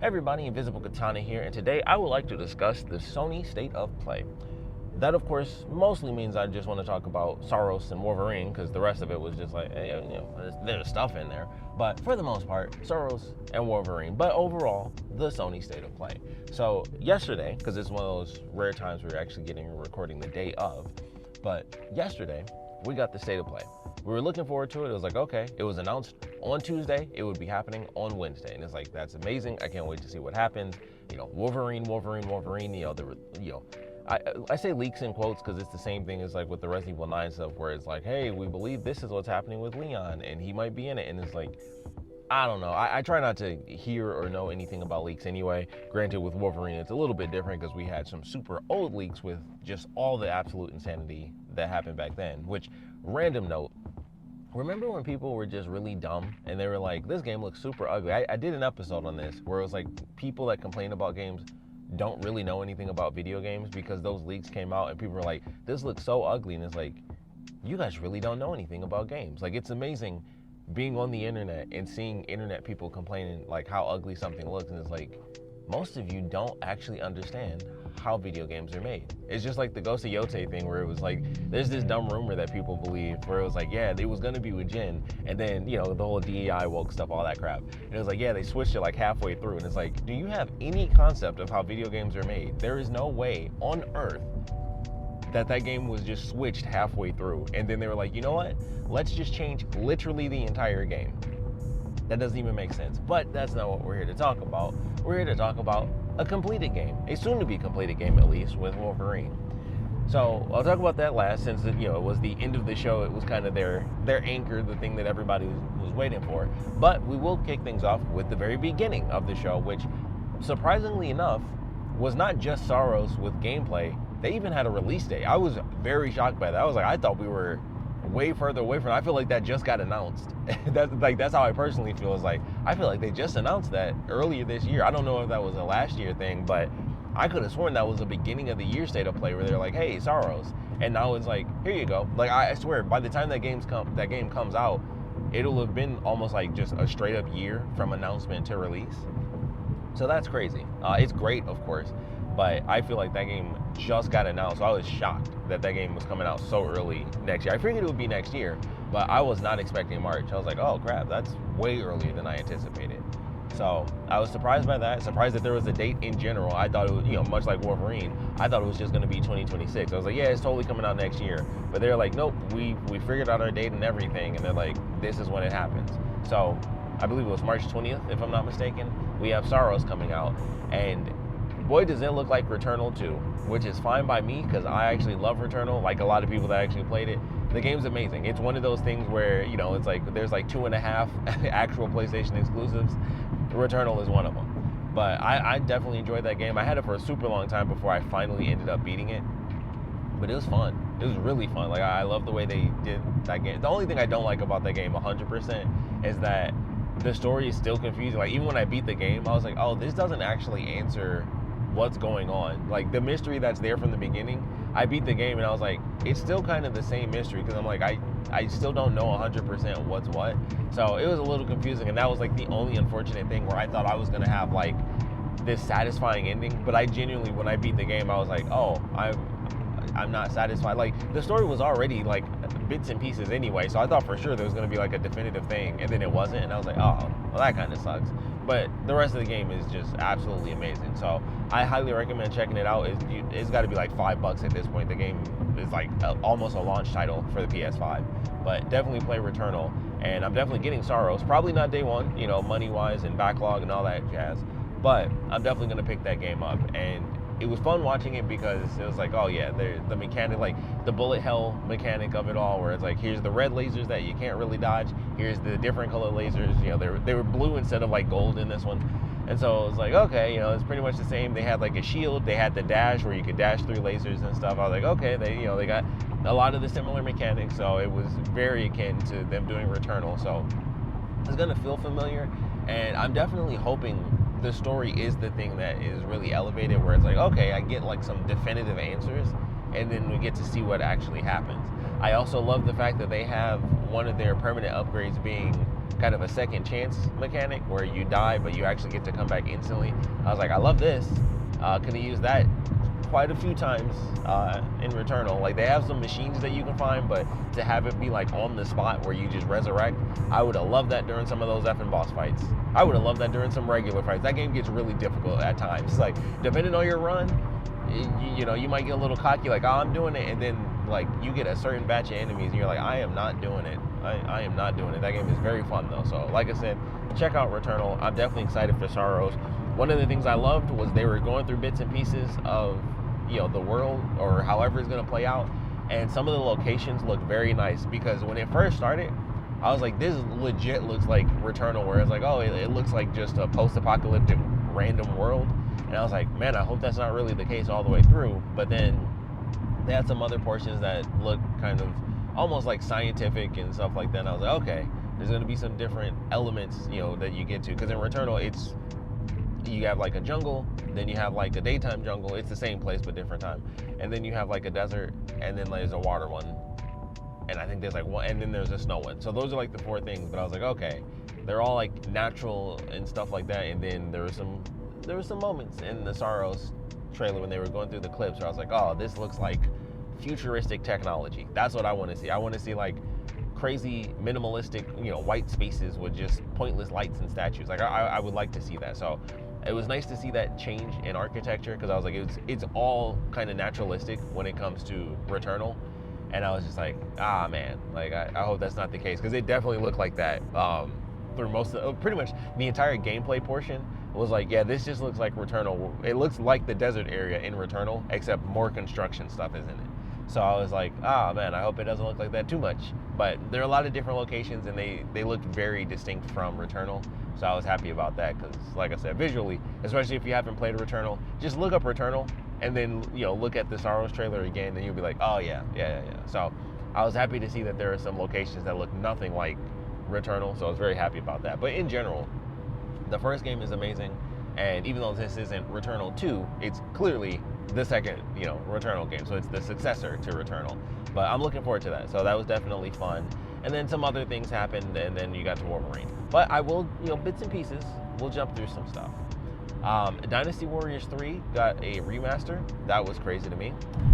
Hey everybody, Invisiblekatana here, and today I would like to discuss the Sony State of Play. That, of course, mostly means I just want to talk about Saros and Wolverine, because the rest of it was just like, hey, there's stuff in there. But for the most part, Saros and Wolverine. But overall, the Sony State of Play. So yesterday, because it's one of those rare times we're actually getting a recording the day of, but yesterday, we got the State of Play. We were looking forward to it. It was like, okay, it was announced on Tuesday. It would be happening on Wednesday. And it's like, that's amazing. I can't wait to see what happens. Wolverine. I say leaks in quotes because it's the same thing as like with the Resident Evil 9 stuff where it's like, hey, we believe this is what's happening with Leon and he might be in it. And it's like, I don't know. I try not to hear or know anything about leaks anyway. Granted, with Wolverine, it's a little bit different because we had some super old leaks with just all the absolute insanity that happened back then. Which, random note, remember when people were just really dumb and they were like, this game looks super ugly? I did an episode on this where it was like people that complain about games don't really know anything about video games because those leaks came out and people were like, this looks so ugly. And it's like, you guys really don't know anything about games. Like, it's amazing being on the internet and seeing internet people complaining like how ugly something looks, and it's like, most of you don't actually understand how video games are made. It's just like the Ghost of Yote thing where it was like, there's this dumb rumor that people believe where it was like, yeah, it was gonna be with Jin, and then, the whole DEI woke stuff, all that crap. And it was like, yeah, they switched it like halfway through, and it's like, do you have any concept of how video games are made? There is no way on earth that game was just switched halfway through. And then they were like, you know what? Let's just change literally the entire game. That doesn't even make sense. But that's not what we're here to talk about. We're here to talk about a completed game, a soon-to-be completed game at least, with Wolverine. So I'll talk about that last, since it was the end of the show. It was kind of their anchor, the thing that everybody was waiting for. But we will kick things off with the very beginning of the show, which, surprisingly enough, was not just Saros with gameplay. They even had a release date. I was very shocked by that. I was like, I thought we were way further away from it. I feel like that just got announced. That's how I personally feel. Is like, I feel like they just announced that earlier this year. I don't know if that was a last year thing, but I could have sworn that was the beginning of the year State of Play where they're like, hey, Saros. And now it's like, here you go. Like, I swear, by the time that game comes out, it'll have been almost like just a straight up year from announcement to release. So that's crazy. It's great, of course, but I feel like that game just got announced. So I was shocked that game was coming out so early next year. I figured it would be next year, but I was not expecting March. I was like, oh crap, that's way earlier than I anticipated. So I was surprised by that, surprised that there was a date in general. I thought it was, much like Wolverine, I thought it was just gonna be 2026. I was like, yeah, it's totally coming out next year. But they're like, nope, we figured out our date and everything, and they're like, this is when it happens. So I believe it was March 20th, if I'm not mistaken. We have Saros coming out, and boy, does it look like Returnal 2, which is fine by me because I actually love Returnal, like a lot of people that actually played it. The game's amazing. It's one of those things where, it's like there's like 2.5 actual PlayStation exclusives. Returnal is one of them. But I definitely enjoyed that game. I had it for a super long time before I finally ended up beating it. But it was fun. It was really fun. Like, I love the way they did that game. The only thing I don't like about that game 100% is that the story is still confusing. Like, even when I beat the game, I was like, oh, this doesn't actually answer what's going on. Like, the mystery that's there from the beginning, I beat the game and I was like, it's still kind of the same mystery, because I'm like, I still don't know 100% what's what. So it was a little confusing, and that was like the only unfortunate thing where I thought I was gonna have like this satisfying ending, but I genuinely, when I beat the game, I was like, oh, I'm not satisfied. Like, the story was already like bits and pieces anyway, so I thought for sure there was gonna be like a definitive thing, and then it wasn't, and I was like, oh, well, that kind of sucks. But the rest of the game is just absolutely amazing. So I highly recommend checking it out. It's got to be like $5 at this point. The game is like almost a launch title for the PS5. But definitely play Returnal. And I'm definitely getting Saros. Probably not day one, money-wise and backlog and all that jazz. But I'm definitely going to pick that game up. And it was fun watching it because it was like, oh yeah, the mechanic, like the bullet hell mechanic of it all, where it's like, here's the red lasers that you can't really dodge, here's the different color lasers, they were blue instead of like gold in this one. And so it was like, okay, it's pretty much the same. They had like a shield, they had the dash where you could dash through lasers and stuff. I was like, okay, they got a lot of the similar mechanics, so it was very akin to them doing Returnal. So it's gonna feel familiar, and I'm definitely hoping the story is the thing that is really elevated, where it's like, okay, I get like some definitive answers, and then we get to see what actually happens. I also love the fact that they have one of their permanent upgrades being kind of a second chance mechanic where you die but you actually get to come back instantly. I was like, I love this. Could have used that quite a few times in Returnal. Like, they have some machines that you can find, but to have it be like on the spot where you just resurrect, I would have loved that during some of those effing boss fights. I would have loved that during some regular fights. That game gets really difficult at times. Like, depending on your run, you know, you might get a little cocky, like, oh, I'm doing it, and then like you get a certain batch of enemies and you're like, I am not doing it. I am not doing it. That game is very fun though. So like I said, check out Returnal. I'm definitely excited for Saros. One of the things I loved was they were going through bits and pieces of, you know, the world or however it's going to play out, and some of the locations look very nice, because when it first started, I was like, this legit looks like Returnal, where it's like, oh, it looks like just a post-apocalyptic random world. And I was like, man, I hope that's not really the case all the way through. But then they had some other portions that look kind of almost like scientific and stuff like that. And I was like, okay, there's going to be some different elements, you know, that you get to. Because in Returnal, you have like a jungle, then you have like a daytime jungle. It's the same place but different time. And then you have like a desert, and then there's a water one. And I think there's like one, and then there's a snow one. So those are like the four things. But I was like, okay, they're all like natural and stuff like that. And then there were some moments in the Saros trailer when they were going through the clips where I was like, oh, this looks like futuristic technology. That's what I want to see. I want to see like crazy minimalistic, you know, white spaces with just pointless lights and statues. Like I would like to see that. So it was nice to see that change in architecture, because I was like, it's all kind of naturalistic when it comes to Returnal. And I was just like, ah, man, like I hope that's not the case, because it definitely looked like that through most of pretty much the entire gameplay portion. Was like, yeah, this just looks like Returnal. It looks like the desert area in Returnal, except more construction stuff is in it. So I was like, ah, man, I hope it doesn't look like that too much. But there are a lot of different locations, and they looked very distinct from Returnal. So I was happy about that, because like I said, visually, especially if you haven't played Returnal, just look up Returnal and then, you know, look at the Saros trailer again, and you'll be like, oh yeah. So I was happy to see that there are some locations that look nothing like Returnal. So I was very happy about that. But in general, the first game is amazing, and even though this isn't Returnal 2, it's clearly the second, you know, Returnal game, so it's the successor to Returnal. But I'm looking forward to that, so that was definitely fun. And then some other things happened, and then you got to Wolverine. But I will, you know, bits and pieces, we'll jump through some stuff. Dynasty Warriors 3 got a remaster. That was crazy to me.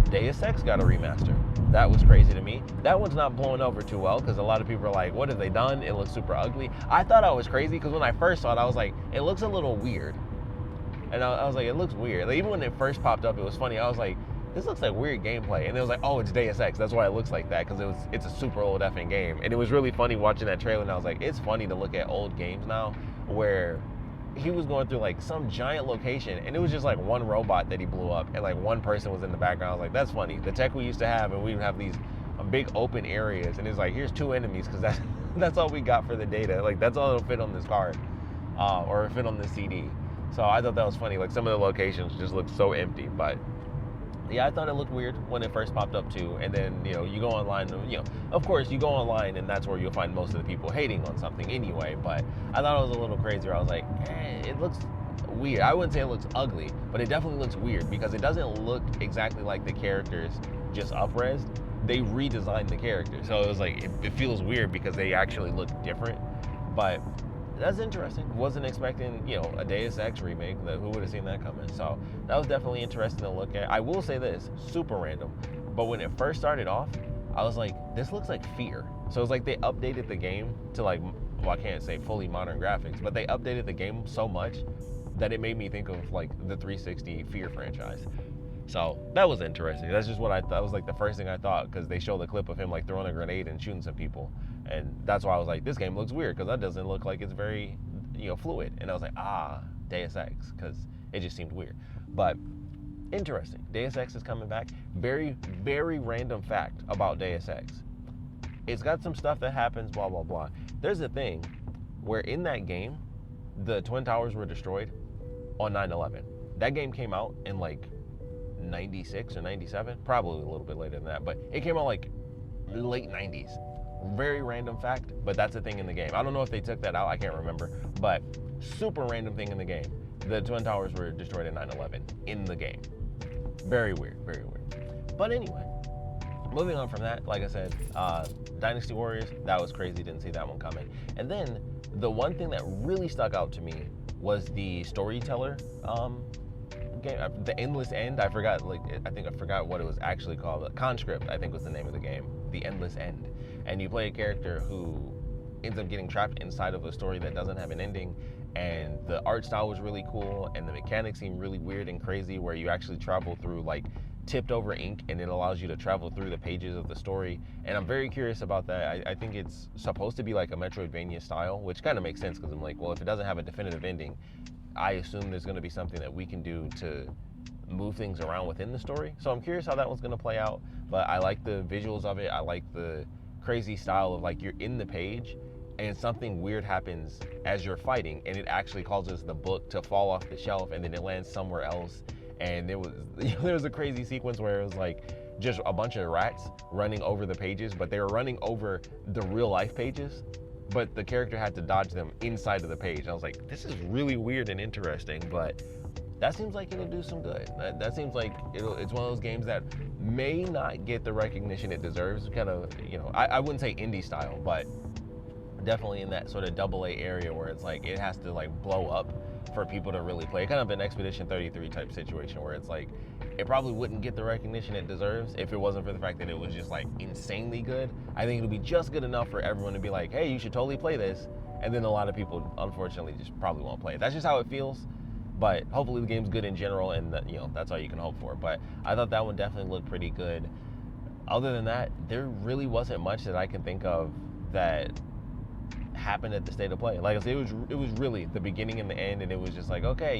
Deus Ex got a remaster. That was crazy to me. That one's not blowing over too well, because a lot of people are like, what have they done? It looks super ugly. I thought I was crazy, because when I first saw it, I was like, it looks a little weird. And I was like, it looks weird. Like, even when it first popped up, it was funny. I was like, this looks like weird gameplay. And it was like, oh, it's Deus Ex. That's why it looks like that, because it's a super old effing game. And it was really funny watching that trailer, and I was like, it's funny to look at old games now where he was going through like some giant location, and it was just like one robot that he blew up, and like one person was in the background. I was like, that's funny. The tech we used to have, and we would have these big open areas, and it's like, here's 2 enemies, because that's all we got for the data. Like, that's all it'll fit on this card, or fit on this CD. So I thought that was funny. Like, some of the locations just looked so empty. But yeah, I thought it looked weird when it first popped up too. And then, you know, you go online, you know, of course you go online, and that's where you'll find most of the people hating on something anyway. But I thought it was a little crazier. I was like, it looks weird. I wouldn't say it looks ugly, but it definitely looks weird, because it doesn't look exactly like the characters just up-res. They redesigned the characters. So it was like, it feels weird because they actually look different. But that's interesting. Wasn't expecting, you know, a Deus Ex remake. Who would have seen that coming? So that was definitely interesting to look at. I will say this, super random, but when it first started off, I was like, this looks like Fear. So it's like they updated the game to like, well, I can't say fully modern graphics, but they updated the game so much that it made me think of like the 360 Fear franchise. So that was interesting. That's just what I thought. That was like the first thing I thought, because they showed the clip of him like throwing a grenade and shooting some people. And that's why I was like, this game looks weird, because that doesn't look like it's very, you know, fluid. And I was like, Deus Ex, because it just seemed weird. But interesting. Deus Ex is coming back. Very, very random fact about Deus Ex. It's got some stuff that happens, blah, blah, blah. There's a thing where in that game, the Twin Towers were destroyed on 9/11. That game came out in like 96 or 97, probably a little bit later than that, but it came out like late 90s. Very random fact, but that's a thing in the game. I don't know if they took that out, I can't remember, but super random thing in the game. The Twin Towers were destroyed in 9/11 in the game. Very weird, very weird. But anyway, moving on from that, like I said, Dynasty Warriors, that was crazy. Didn't see that one coming. And then the one thing that really stuck out to me was the storyteller game, the Endless End. I forgot what it was actually called. Conscript, I think, was the name of the game. The Endless End, and you play a character who ends up getting trapped inside of a story that doesn't have an ending. And the art style was really cool, and the mechanics seem really weird and crazy, where you actually travel through like tipped over ink, and it allows you to travel through the pages of the story. And I'm very curious about that. I think it's supposed to be like a Metroidvania style, which kind of makes sense, because I'm like, well, if it doesn't have a definitive ending, I assume there's going to be something that we can do to move things around within the story. So I'm curious how that one's going to play out. But I like the visuals of it. I like the crazy style of like you're in the page and something weird happens as you're fighting, and it actually causes the book to fall off the shelf, and then it lands somewhere else. And there was a crazy sequence where it was like just a bunch of rats running over the pages, but they were running over the real life pages, but the character had to dodge them inside of the page. I was like, this is really weird and interesting, but that seems like it'll do some good. That seems like it's one of those games that may not get the recognition it deserves. Kind of, I wouldn't say indie style, but definitely in that sort of AA area where it's like it has to like blow up for people to really play. Kind of an Expedition 33 type situation where it's like it probably wouldn't get the recognition it deserves if it wasn't for the fact that it was just like insanely good. I think it'll be just good enough for everyone to be like, hey, you should totally play this. And then a lot of people, unfortunately, just probably won't play it. That's just how it feels. But hopefully the game's good in general, and that's all you can hope for. But I thought that one definitely looked pretty good. Other than that, there really wasn't much that I can think of that happened at the State of Play. Like I said, it was really the beginning and the end, and it was just like, okay,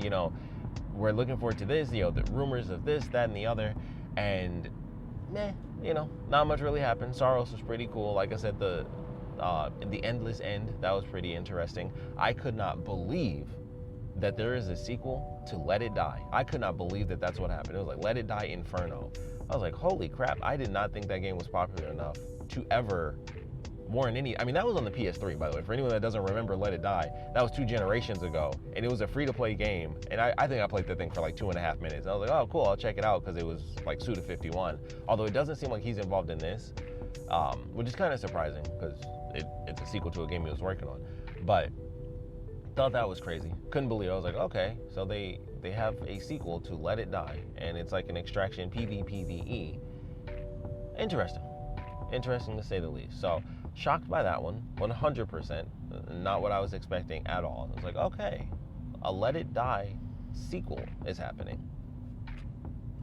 we're looking forward to this, the rumors of this, that, and the other, and not much really happened. Saros was pretty cool. Like I said, the Endless End, that was pretty interesting. I could not believe that there is a sequel to Let It Die. I could not believe that that's what happened. It was like Let It Die Inferno. I was like, holy crap, I did not think that game was popular enough to ever warrant any. I mean, that was on the PS3, by the way. For anyone that doesn't remember Let It Die, that was 2 generations ago, and it was a free-to-play game, and I think I played the thing for like 2.5 minutes. I was like, oh, cool, I'll check it out, because it was like Suda51. Although it doesn't seem like he's involved in this, which is kind of surprising, because it's a sequel to a game he was working on. But thought that was crazy. Couldn't believe it. I was like, okay, so they have a sequel to Let It Die, and it's like an extraction PvPvE. Interesting to say the least. So shocked by that one, 100%. Not what I was expecting at all. I was like, okay, a Let It Die sequel is happening.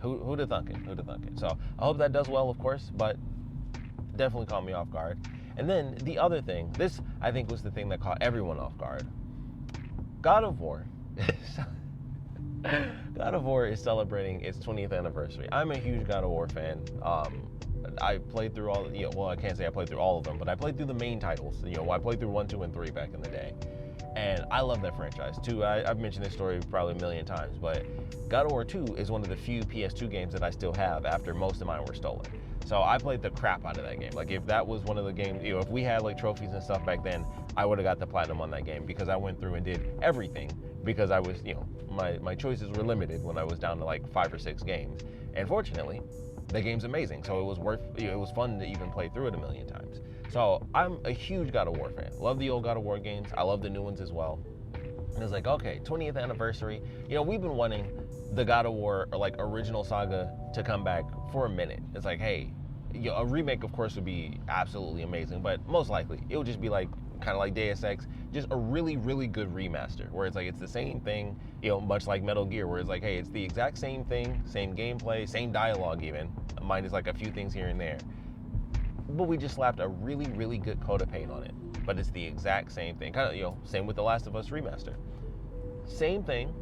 Who'd have thunk it? So I hope that does well, of course, but definitely caught me off guard. And then the other thing, this I think was the thing that caught everyone off guard. God of War. God of War is celebrating its 20th anniversary. I'm a huge God of War fan. I played through all, I can't say I played through all of them, but I played through the main titles. I played through 1, 2, and 3 back in the day. And I love that franchise. 2, I've mentioned this story probably a million times, but God of War 2 is one of the few PS2 games that I still have after most of mine were stolen. So I played the crap out of that game. Like, if that was one of the games, if we had like trophies and stuff back then, I would have got the platinum on that game, because I went through and did everything, because I was, my choices were limited when I was down to like 5 or 6 games. And fortunately, the game's amazing. So it was fun to even play through it a million times. So I'm a huge God of War fan. Love the old God of War games. I love the new ones as well. And it's like, okay, 20th anniversary. We've been wanting the God of War, or like original saga, to come back for a minute. It's like, hey, a remake, of course, would be absolutely amazing, but most likely it would just be like, kind of like Deus Ex, just a really, really good remaster, where it's like it's the same thing, much like Metal Gear, where it's like, hey, it's the exact same thing, same gameplay, same dialogue even, minus like a few things here and there, but we just slapped a really, really good coat of paint on it. But it's the exact same thing. Kind of, same with The Last of Us remaster. Same thing,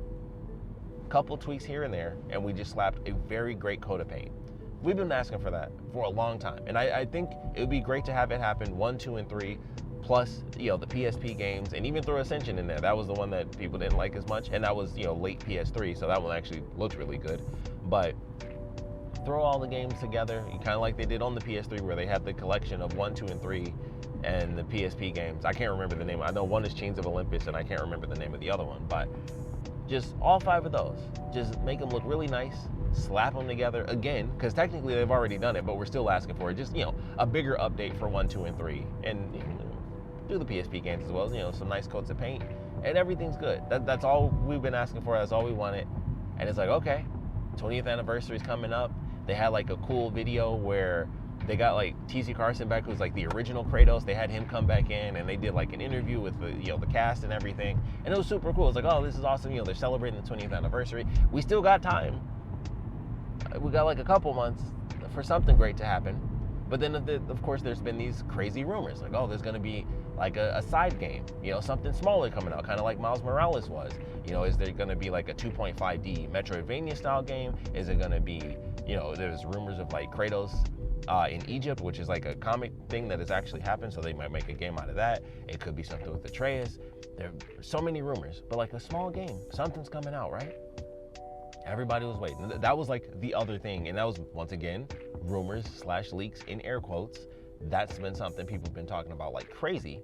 couple tweaks here and there, and we just slapped a very great coat of paint. We've been asking for that for a long time, and I think it would be great to have it happen 1, 2, and 3, plus, the PSP games, and even throw Ascension in there. That was the one that people didn't like as much, and that was, late PS3, so that one actually looked really good. But throw all the games together, kind of like they did on the PS3, where they had the collection of 1, 2, and 3, and the PSP games. I can't remember the name. I know one is Chains of Olympus, and I can't remember the name of the other one, but just all 5 of those. Just make them look really nice, slap them together again, because technically they've already done it, but we're still asking for it. Just, a bigger update for 1, 2, and 3, and do the PSP games as well. Some nice coats of paint, and everything's good. That's all we've been asking for. That's all we wanted. And it's like, okay, 20th anniversary is coming up. They had like a cool video where they got like T.C. Carson back, who's like the original Kratos. They had him come back in, and they did like an interview with the cast and everything, and it was super cool. It's like, oh, this is awesome. They're celebrating the 20th anniversary. We still got time. We got like a couple months for something great to happen. But then, of course, there's been these crazy rumors, like, oh, there's going to be like a side game, something smaller coming out, kind of like Miles Morales was. Is there going to be like a 2.5D Metroidvania style game? Is it going to be, there's rumors of like Kratos in Egypt, which is like a comic thing that has actually happened, so they might make a game out of that. It could be something with Atreus. There are so many rumors, but like a small game, something's coming out, right? Everybody was waiting. That was like the other thing, and that was, once again, rumors/leaks in air quotes. That's been something people have been talking about like crazy,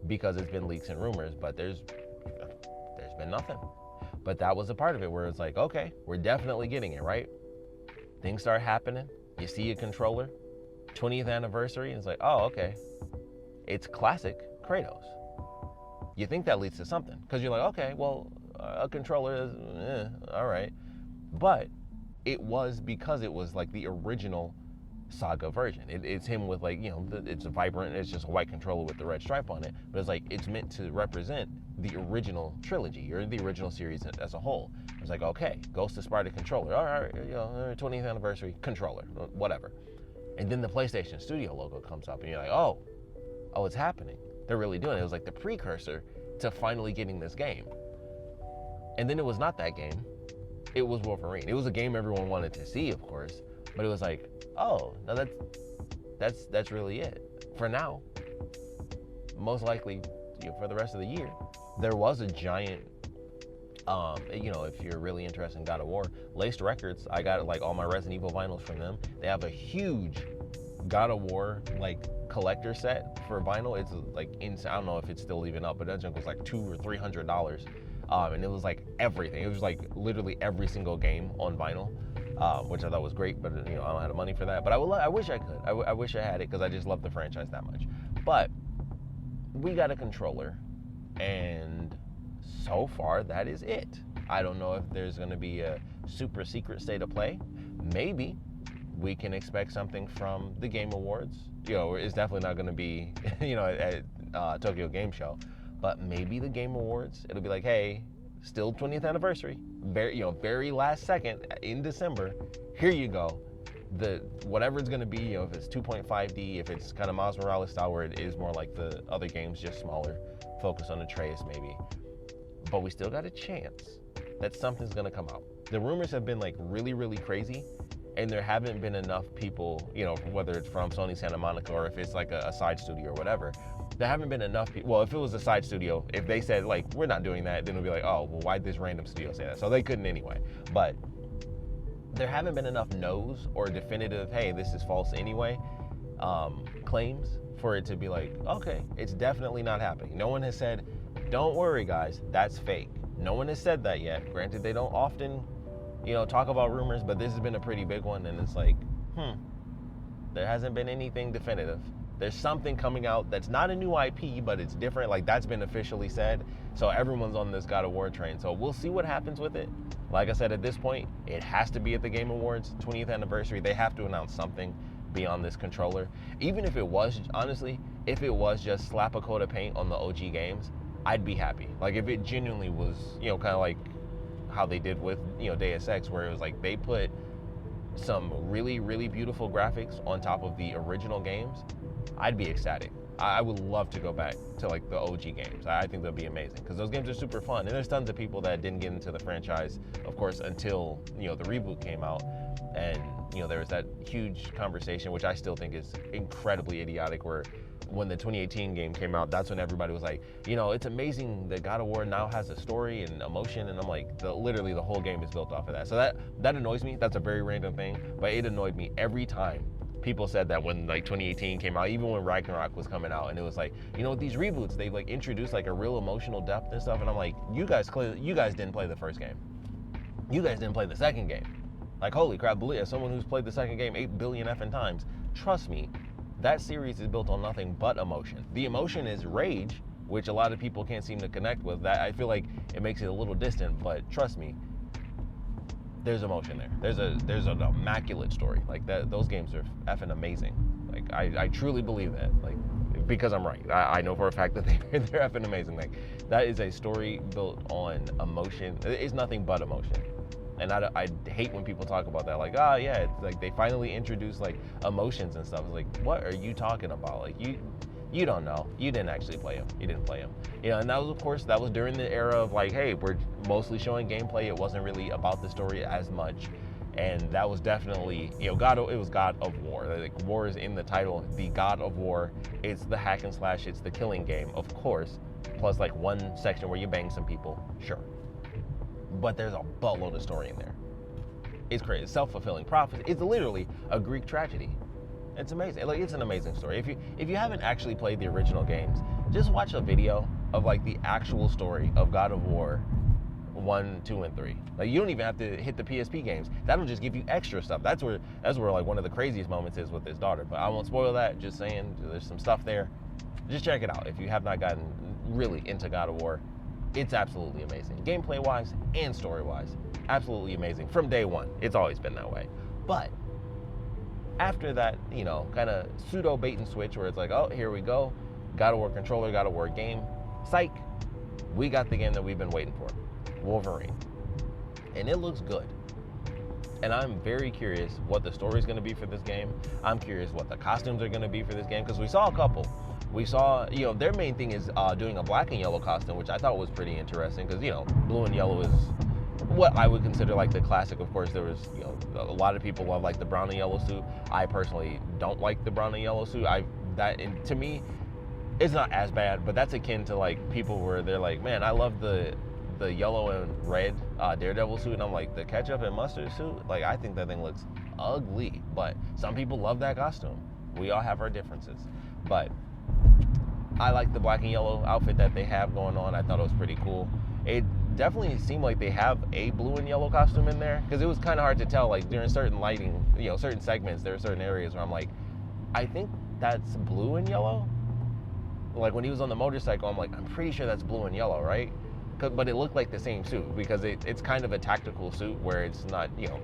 because it's been leaks and rumors, but there's been nothing. But that was a part of it where it's like, okay, we're definitely getting it, right? Things start happening. You see a controller, 20th anniversary, and it's like, oh, okay, it's classic Kratos. You think that leads to something, because you're like, okay, well, a controller is, all right. But it was because it was like the original Saga version. It's him with like, it's vibrant, it's just a white controller with the red stripe on it, but it's like, it's meant to represent the original trilogy or the original series as a whole. It's like, okay, Ghost of Sparta controller, all right, 20th anniversary controller, whatever. And then the PlayStation Studio logo comes up, and you're like, oh, it's happening. They're really doing it. It was like the precursor to finally getting this game. And then it was not that game. It was Wolverine. It was a game everyone wanted to see, of course, but it was like, oh, no, that's really it for now. Most likely, for the rest of the year. There was a giant, if you're really interested in God of War, Laced Records. I got like all my Resident Evil vinyls from them. They have a huge God of War like collector set for vinyl. It's like insane. I don't know if it's still even up, but that junk was like $200 or $300. And it was like everything. It was like literally every single game on vinyl, which I thought was great, but I don't have the money for that. But I wish I could. I wish I had it, because I just love the franchise that much. But we got a controller, and so far that is it. I don't know if there's going to be a super secret state of play. Maybe we can expect something from the Game Awards. It's definitely not going to be, at Tokyo Game Show. But maybe the Game Awards, it'll be like, hey, still 20th anniversary, very last second in December. Here you go. Whatever it's gonna be, if it's 2.5D, if it's kind of Miles Morales style where it is more like the other games, just smaller, focus on Atreus maybe. But we still got a chance that something's gonna come out. The rumors have been like really, really crazy, and there haven't been enough people, whether it's from Sony Santa Monica or if it's like a side studio or whatever. There haven't been enough people. Well, if it was a side studio, if they said like, we're not doing that, then it'll be like, oh, well, why'd this random studio say that? So they couldn't anyway. But there haven't been enough no's or definitive, hey, this is false anyway, claims for it to be like, okay, it's definitely not happening. No one has said, don't worry guys, that's fake. No one has said that yet. Granted, they don't often, talk about rumors, but this has been a pretty big one, and it's like, there hasn't been anything definitive. There's something coming out that's not a new IP, but it's different. Like, that's been officially said. So everyone's on this God of War train. So we'll see what happens with it. Like I said, at this point, it has to be at the Game Awards, 20th anniversary. They have to announce something beyond this controller. Even if it was, honestly, if it was just slap a coat of paint on the OG games, I'd be happy. Like, if it genuinely was, kind of like how they did with, Deus Ex, where it was like they put some really, really beautiful graphics on top of the original games, I'd be ecstatic. I would love to go back to like the OG games. I think that'd be amazing, because those games are super fun. And there's tons of people that didn't get into the franchise, of course, until, the reboot came out. And, there was that huge conversation, which I still think is incredibly idiotic, where when the 2018 game came out, that's when everybody was like, it's amazing that God of War now has a story and emotion. And I'm like, literally the whole game is built off of that. So that annoys me. That's a very random thing, but it annoyed me every time people said that when like 2018 came out, even when Ragnarok was coming out, and it was like, these reboots, they like introduced like a real emotional depth and stuff. And I'm like, you guys didn't play the first game. You guys didn't play the second game. Like, holy crap, believe as someone who's played the second game 8 billion effing times, trust me, that series is built on nothing but emotion. The emotion is rage, which a lot of people can't seem to connect with. That I feel like it makes it a little distant, but trust me, there's emotion there. There's an immaculate story. Like that, those games are effing amazing. Like I truly believe that. Like because I'm right. I know for a fact that they're effing amazing. Like that is a story built on emotion. It's nothing but emotion. And I hate when people talk about that. Like, oh yeah, it's like they finally introduced like emotions and stuff. It's like, what are you talking about? Like you don't know. You didn't actually play them. You didn't play them. You know, and that was, of course, that was during the era of like, hey, we're mostly showing gameplay. It wasn't really about the story as much. And that was definitely, you know, it was God of War. Like, war is in the title, the God of War. It's the hack and slash, it's the killing game, of course. Plus like one section where you bang some people, sure. But there's a buttload of story in there. It's crazy. Self-fulfilling prophecy. It's literally a Greek tragedy. It's amazing. Like, it's an amazing story. If you haven't actually played the original games, just watch a video of like the actual story of God of War 1, 2, and 3. Like, you don't even have to hit the PSP games. That'll just give you extra stuff. That's where like one of the craziest moments is with his daughter. But I won't spoil that. Just saying, there's some stuff there. Just check it out if you have not gotten really into God of War. It's absolutely amazing. Gameplay wise and story wise, absolutely amazing. From day one, it's always been that way. But after that, you know, kind of pseudo bait and switch where it's like, oh, here we go. God of War controller, God of War game. Psych. We got the game that we've been waiting for. Wolverine. And it looks good. And I'm very curious what the story is going to be for this game. I'm curious what the costumes are going to be for this game, because we saw a couple. We saw, you know, their main thing is doing a black and yellow costume, which I thought was pretty interesting because, you know, blue and yellow is what I would consider like the classic. Of course, there was, you know, a lot of people love like the brown and yellow suit. I personally don't like the brown and yellow suit. To me, it's not as bad, but that's akin to like people where they're like, man, I love the yellow and red Daredevil suit, and I'm like, the ketchup and mustard suit, like I think that thing looks ugly. But some people love that costume. We all have our differences, but I like the black and yellow outfit that they have going on. I thought it was pretty cool. It definitely seemed like they have a blue and yellow costume in there, because it was kind of hard to tell. Like during certain lighting, you know, certain segments, there are certain areas where I'm like, I think that's blue and yellow. Like when he was on the motorcycle, I'm like, I'm pretty sure that's blue and yellow, right? But it looked like the same suit, because it's kind of a tactical suit where it's not, you know,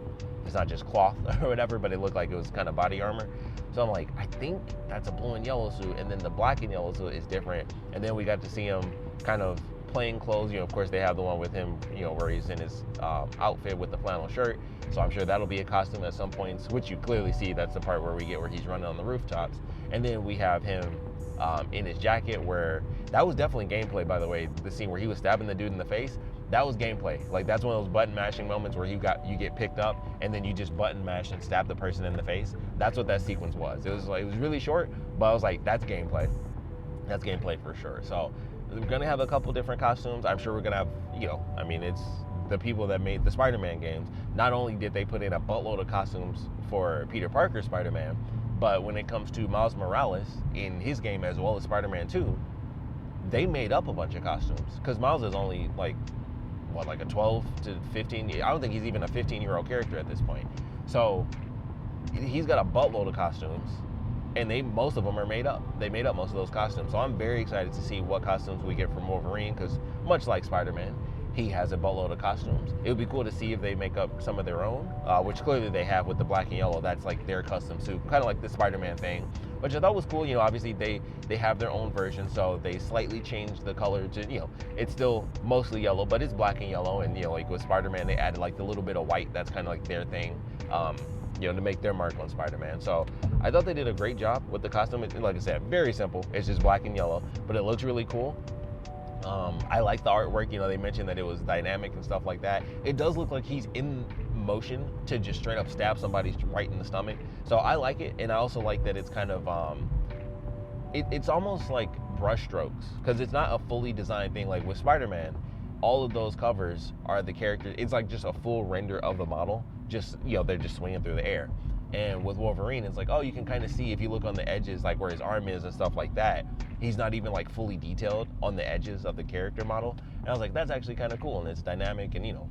it's not just cloth or whatever, but it looked like it was kind of body armor. So I'm like, I think that's a blue and yellow suit, and then the black and yellow suit is different. And then we got to see him kind of plain clothes. You know, of course they have the one with him, you know, where he's in his outfit with the flannel shirt. So I'm sure that'll be a costume at some points, which you clearly see. That's the part where he's running on the rooftops. And then we have him in his jacket, where that was definitely gameplay, by the way. The scene where he was stabbing the dude in the face, that was gameplay. Like that's one of those button mashing moments where you get picked up and then you just button mash and stab the person in the face. That's what that sequence was. It was really short, but I was like, that's gameplay. That's gameplay for sure. So we're gonna have a couple different costumes. I'm sure we're gonna have, you know, I mean, it's the people that made the Spider-Man games. Not only did they put in a buttload of costumes for Peter Parker's Spider-Man, but when it comes to Miles Morales in his game, as well as Spider-Man 2, they made up a bunch of costumes, because Miles is only like a 12 to 15. I don't think he's even a 15-year-old character at this point. So he's got a buttload of costumes, and most of them are made up. They made up most of those costumes. So I'm very excited to see what costumes we get from Wolverine, because much like Spider-Man, he has a buttload of costumes. It would be cool to see if they make up some of their own, which clearly they have with the black and yellow. That's like their custom suit, kind of like the Spider-Man thing, which I thought was cool. You know, obviously they have their own version, so they slightly changed the color to, you know, it's still mostly yellow, but it's black and yellow. And, you know, like with Spider-Man, they added like the little bit of white. That's kind of like their thing, you know, to make their mark on Spider-Man. So I thought they did a great job with the costume. Like I said, very simple. It's just black and yellow, but it looks really cool. I like the artwork. You know, they mentioned that it was dynamic and stuff like that. It does look like he's in motion to just straight up stab somebody right in the stomach. So I like it, and I also like that it's kind of it's almost like brush strokes, because it's not a fully designed thing. Like with Spider-Man, all of those covers are the characters. It's like just a full render of the model. Just, you know, they're just swinging through the air. And with Wolverine, it's like, oh, you can kind of see if you look on the edges, like where his arm is and stuff like that. He's not even like fully detailed on the edges of the character model. And I was like, that's actually kind of cool, and it's dynamic, and, you know,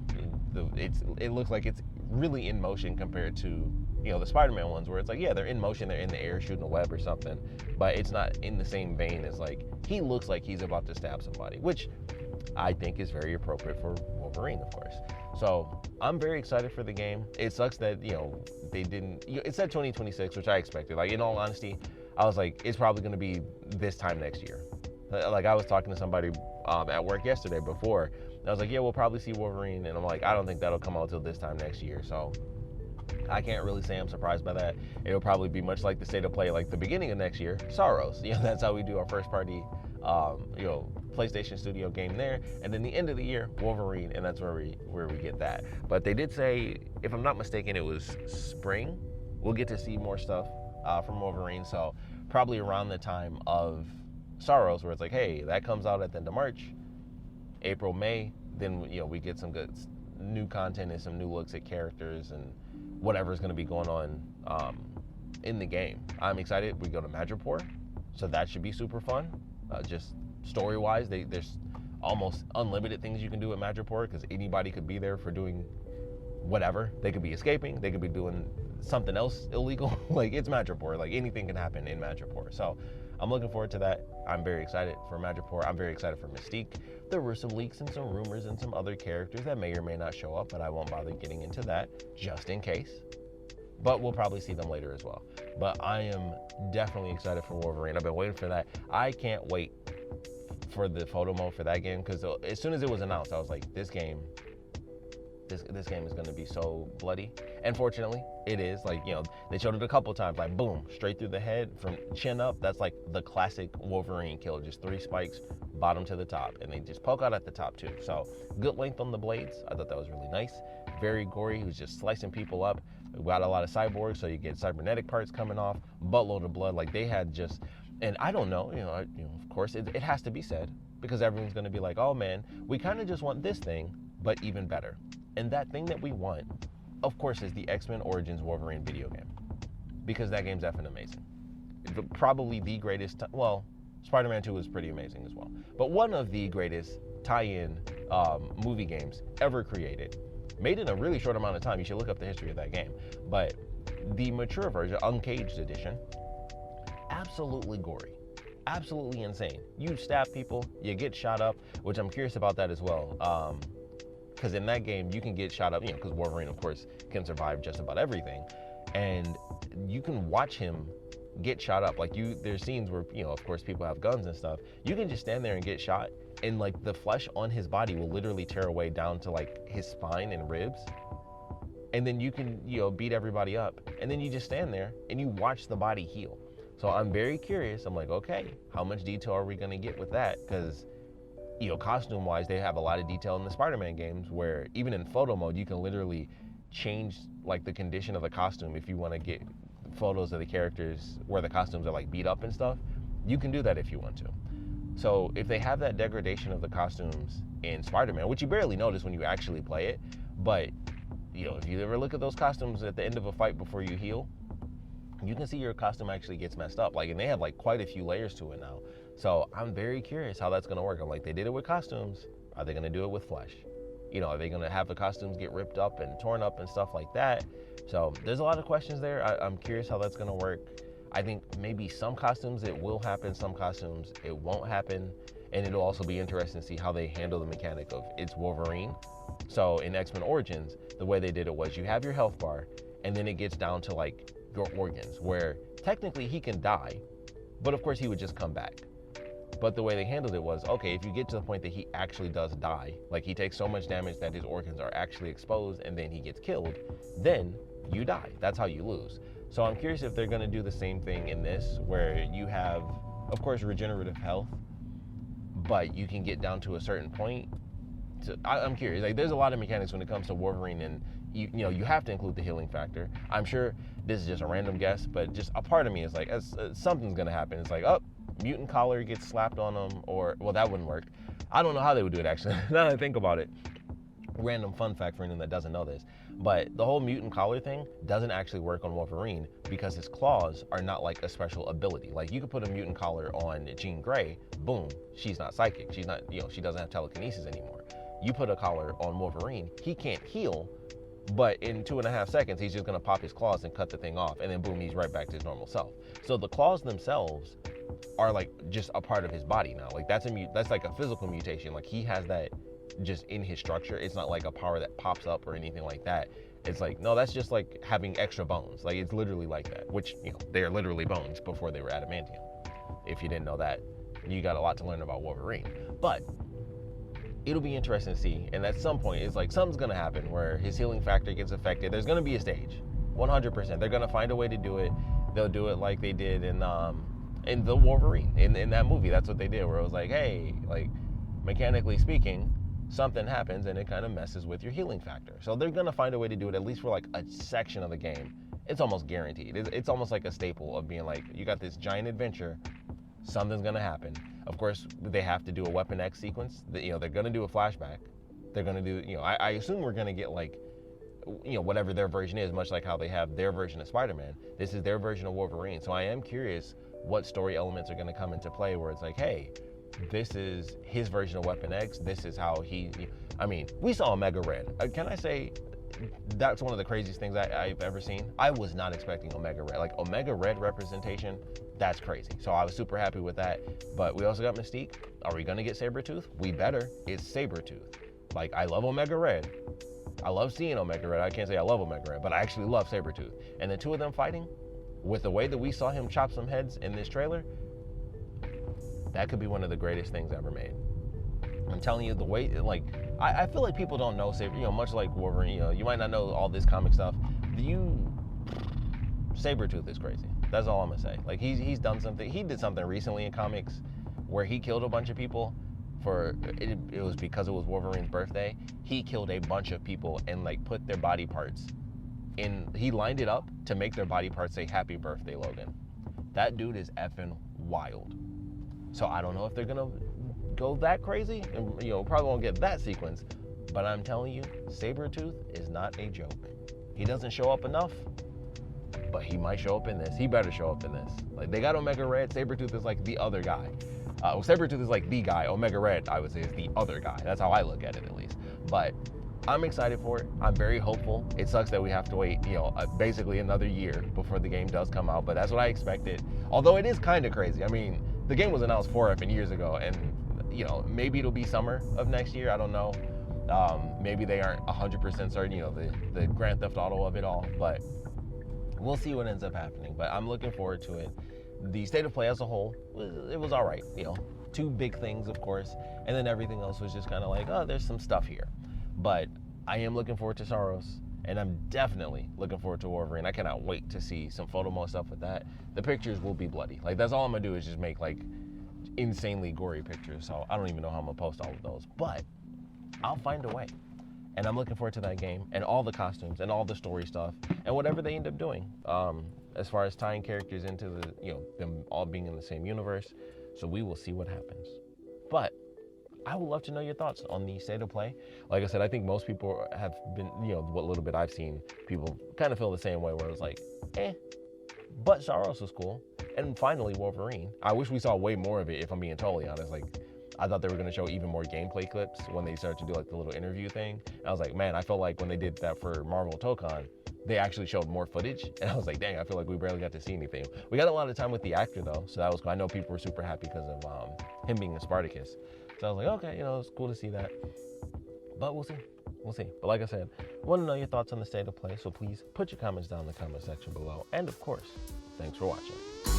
it looks like it's really in motion compared to the Spider-Man ones where it's like, yeah, they're in motion, they're in the air shooting a web or something, but it's not in the same vein as like he looks like he's about to stab somebody, which I think is very appropriate for Wolverine, of course. So I'm very excited for the game. It sucks that they didn't. It said 2026, which I expected. Like in all honesty, I was like, it's probably going to be this time next year. Like I was talking to somebody at work yesterday before. And I was like, yeah, we'll probably see Wolverine, and I'm like, I don't think that'll come out till this time next year. So I can't really say I'm surprised by that. It'll probably be much like the state of play, like the beginning of next year, Saros. That's how we do our first party, PlayStation Studio game there, and then the end of the year, Wolverine, and that's where we get that. But they did say, if I'm not mistaken, it was spring. We'll get to see more stuff from Wolverine. So probably around the time of Saros, where it's like, hey, that comes out at the end of March, April, May. Then we get some good new content and some new looks at characters and whatever's going to be going on in the game. I'm excited. We go to Madripoor, so that should be super fun. Just story-wise, there's almost unlimited things you can do at Madripoor because anybody could be there for doing whatever. They could be escaping. They could be doing something else illegal. Like, it's Madripoor. Like, anything can happen in Madripoor. So I'm looking forward to that. I'm very excited for Madripoor. I'm very excited for Mystique. There were some leaks and some rumors and some other characters that may or may not show up, but I won't bother getting into that just in case. But we'll probably see them later as well. But I am definitely excited for Wolverine. I've been waiting for that. I can't wait for the photo mode for that game, because as soon as it was announced, I was like, this game is going to be so bloody. And fortunately, it is. Like, they showed it a couple times, like, boom, straight through the head from chin up. That's like the classic Wolverine kill, just 3 spikes, bottom to the top, and they just poke out at the top too. So good length on the blades. I thought that was really nice. Very gory. He was just slicing people up. We got a lot of cyborgs, so you get cybernetic parts coming off, buttload of blood. Like, they had just, and I don't know, of course, it has to be said, because everyone's going to be like, oh man, we kind of just want this thing, but even better. And that thing that we want, of course, is the X-Men Origins Wolverine video game, because that game's effing amazing. Probably the greatest, Spider-Man 2 was pretty amazing as well, but one of the greatest tie-in movie games ever created. Made in a really short amount of time. You should look up the history of that game. But the mature version, Uncaged edition, absolutely gory, absolutely insane. You stab people, you get shot up, which I'm curious about that as well. Because in that game, you can get shot up, because Wolverine, of course, can survive just about everything. And you can watch him get shot up. Like, there's scenes where, of course, people have guns and stuff. You can just stand there and get shot, and like the flesh on his body will literally tear away down to like his spine and ribs. And then you can, beat everybody up. And then you just stand there and you watch the body heal. So I'm very curious. I'm like, okay, how much detail are we going to get with that? Because, costume wise, they have a lot of detail in the Spider-Man games where even in photo mode, you can literally change like the condition of the costume. If you want to get photos of the characters where the costumes are like beat up and stuff, you can do that if you want to. So if they have that degradation of the costumes in Spider-Man, which you barely notice when you actually play it, but if you ever look at those costumes at the end of a fight before you heal, you can see your costume actually gets messed up. Like, and they have like quite a few layers to it now. So I'm very curious how that's going to work. I'm like, they did it with costumes. Are they going to do it with flesh? Are they going to have the costumes get ripped up and torn up and stuff like that? So there's a lot of questions there. I'm curious how that's going to work. I think maybe some costumes it will happen, some costumes it won't happen. And it'll also be interesting to see how they handle the mechanic of it's Wolverine. So in X-Men Origins, the way they did it was you have your health bar, and then it gets down to like your organs, where technically he can die, but of course he would just come back. But the way they handled it was, okay, if you get to the point that he actually does die, like he takes so much damage that his organs are actually exposed and then he gets killed, then you die. That's how you lose. So I'm curious if they're going to do the same thing in this, where you have, of course, regenerative health, but you can get down to a certain point. I'm curious. Like, there's a lot of mechanics when it comes to Wolverine, and you have to include the healing factor. I'm sure this is just a random guess, but just a part of me is like, something's going to happen. It's like, mutant collar gets slapped on them, or, well, that wouldn't work. I don't know how they would do it, actually, now that I think about it. Random fun fact for anyone that doesn't know this, but the whole mutant collar thing doesn't actually work on Wolverine because his claws are not like a special ability. Like, you could put a mutant collar on Jean Grey, boom, she's not psychic, she's not, she doesn't have telekinesis anymore. You put a collar on Wolverine, he can't heal, but in 2.5 seconds, he's just gonna pop his claws and cut the thing off, and then boom, he's right back to his normal self. So the claws themselves are like just a part of his body now. Like that's like a physical mutation. Like he has that just in his structure. It's not like a power that pops up or anything like that. It's like, no, that's just like having extra bones. Like it's literally like that, which, you know, they are literally bones before they were adamantium. If you didn't know that, you got a lot to learn about Wolverine. But it'll be interesting to see. And at some point, it's like something's gonna happen where his healing factor gets affected. There's gonna be a stage, 100%. They're gonna find a way to do it. They'll do it like they did in the Wolverine, in that movie. That's what they did, where it was like, hey, like mechanically speaking, something happens and it kind of messes with your healing factor. So they're gonna find a way to do it, at least for like a section of the game. It's almost guaranteed. It's almost like a staple of being like, you got this giant adventure, something's gonna happen. Of course, they have to do a Weapon X sequence. You know, they're gonna do a flashback. They're gonna do, you know, I assume we're gonna get like, you know, whatever their version is, much like how they have their version of Spider-Man. This is their version of Wolverine. So I am curious what story elements are gonna come into play where it's like, hey, this is his version of Weapon X. This is how I mean, we saw Omega Red. Can I say, that's one of the craziest things I've ever seen. I was not expecting Omega Red. Like Omega Red representation, that's crazy. So I was super happy with that. But we also got Mystique. Are we gonna get Sabretooth? We better. It's Sabretooth. Like, I love Omega Red. I love seeing Omega Red. I can't say I love Omega Red, but I actually love Sabretooth. And the two of them fighting, with the way that we saw him chop some heads in this trailer, that could be one of the greatest things ever made. I'm telling you, the way, like, I feel like people don't know Saber, you know, much like Wolverine, you know, you might not know all this comic stuff. Sabretooth is crazy. That's all I'm gonna say. Like, he's done something, he did something recently in comics where he killed a bunch of people it was because it was Wolverine's birthday. He killed a bunch of people and like put their body parts he lined it up to make their body parts say happy birthday, Logan. That dude is effing wild. So I don't know if they're gonna go that crazy, and you know, probably won't get that sequence, but I'm telling you, Sabretooth is not a joke. He doesn't show up enough, but he might show up in this. He better show up in this. Like, they got Omega Red, Sabretooth is like the other guy. Sabretooth is like the guy. Omega Red, I would say, is the other guy. That's how I look at it, at least. But I'm excited for it. I'm very hopeful. It sucks that we have to wait, you know, basically another year before the game does come out, but that's what I expected. Although it is kind of crazy. I mean, the game was announced 4 effing years ago, and you know, maybe it'll be summer of next year. I don't know. Maybe they aren't 100% certain, you know, the Grand Theft Auto of it all, but we'll see what ends up happening. But I'm looking forward to it. The state of play as a whole, it was all right. You know, 2 big things, of course, and then everything else was just kind of like, oh, there's some stuff here. But I am looking forward to Saros, and I'm definitely looking forward to Wolverine. I cannot wait to see some photo mode stuff with that. The pictures will be bloody. Like, that's all I'm gonna do is just make like insanely gory pictures. So I don't even know how I'm gonna post all of those, but I'll find a way. And I'm looking forward to that game and all the costumes and all the story stuff and whatever they end up doing. As far as tying characters into the, you know, them all being in the same universe. So we will see what happens. But I would love to know your thoughts on the state of play. Like I said, I think most people have been, you know, what little bit I've seen, people kind of feel the same way, where it's like, but Saros was cool. And finally, Wolverine. I wish we saw way more of it, if I'm being totally honest. Like, I thought they were going to show even more gameplay clips when they started to do like the little interview thing. And I was like, man, I felt like when they did that for Marvel Tokon, they actually showed more footage. And I was like, dang, I feel like we barely got to see anything. We got a lot of time with the actor though, so that was cool. I know people were super happy because of him being a Spartacus. So I was like, okay, you know, it's cool to see that. But we'll see. We'll see. But like I said, I want to know your thoughts on the state of play, so please put your comments down in the comment section below. And of course, thanks for watching.